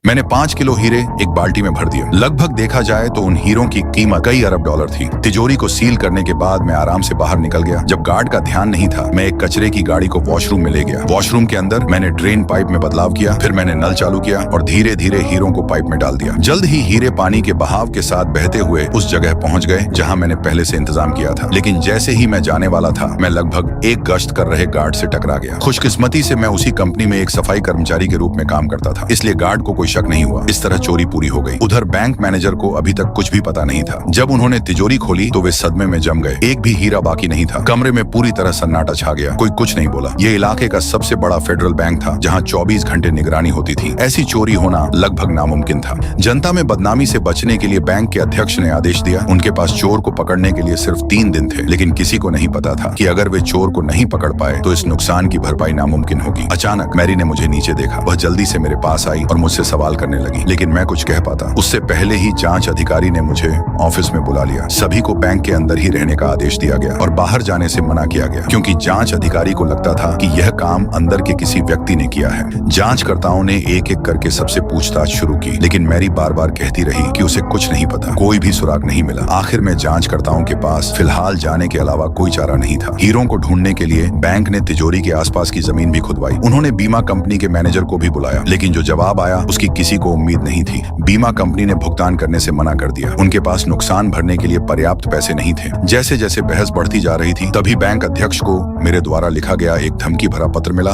मैंने 5 किलो हीरे एक बाल्टी में भर दिए। लगभग देखा जाए तो उन हीरों की कीमत कई अरब डॉलर थी। तिजोरी को सील करने के बाद मैं आराम से बाहर निकल गया। जब गार्ड का ध्यान नहीं था, मैं एक कचरे की गाड़ी को वॉशरूम में ले गया। वॉशरूम के अंदर मैंने ड्रेन पाइप में बदलाव किया, फिर मैंने नल चालू किया और धीरे धीरे हीरों को पाइप में डाल दिया। जल्द ही हीरे पानी के बहाव के साथ बहते हुए उस जगह पहुंच गए जहां मैंने पहले से इंतजाम किया था। लेकिन जैसे ही मैं जाने वाला था, मैं लगभग एक गश्त कर रहे गार्ड से टकरा गया। खुशकिस्मती से मैं उसी कंपनी में एक सफाई कर्मचारी के रूप में काम करता था, इसलिए गार्ड को कोई शक नहीं हुआ। इस तरह चोरी पूरी हो गई। उधर बैंक मैनेजर को अभी तक कुछ भी पता नहीं था। जब उन्होंने तिजोरी खोली तो वे सदमे में जम गए। एक भी हीरा बाकी नहीं था। कमरे में पूरी तरह सन्नाटा छा गया। कोई कुछ नहीं बोला। ये इलाके का सबसे बड़ा फेडरल बैंक था, जहां 24 घंटे निगरानी होती थी। ऐसी चोरी होना लगभग नामुमकिन था। जनता में बदनामी से बचने के लिए बैंक के अध्यक्ष ने आदेश दिया। उनके पास चोर को पकड़ने के लिए सिर्फ 3 दिन थे, लेकिन किसी को नहीं पता था कि अगर वे चोर को नहीं पकड़ पाए तो इस नुकसान की भरपाई नामुमकिन होगी। अचानक मैरी ने मुझे नीचे देखा। वह जल्दी से मेरे पास आई और मुझसे सवाल करने लगी, लेकिन मैं कुछ कह पाता उससे पहले ही जांच अधिकारी ने मुझे ऑफिस में बुला लिया। सभी को बैंक के अंदर ही रहने का आदेश दिया गया और बाहर जाने से मना किया गया, क्योंकि जांच अधिकारी को लगता था कि यह काम अंदर के किसी व्यक्ति ने किया है। जांचकर्ताओं ने एक एक करके सबसे पूछताछ शुरू की, लेकिन मैरी बार बार कहती रही कि उसे कुछ नहीं पता। कोई भी सुराग नहीं मिला। आखिर में जांचकर्ताओं के पास फिलहाल जाने के अलावा कोई चारा नहीं था। हीरों को ढूंढने के लिए बैंक ने तिजोरी के आसपास की जमीन भी खुदवाई। उन्होंने बीमा कंपनी के मैनेजर को भी बुलाया, लेकिन जो जवाब आया उसकी किसी को उम्मीद नहीं थी। बीमा कंपनी ने भुगतान करने से मना कर दिया। उनके पास नुकसान भरने के लिए पर्याप्त पैसे नहीं थे। जैसे जैसे बहस बढ़ती जा रही थी, तभी बैंक अध्यक्ष को मेरे द्वारा लिखा गया एक धमकी भरा पत्र मिला।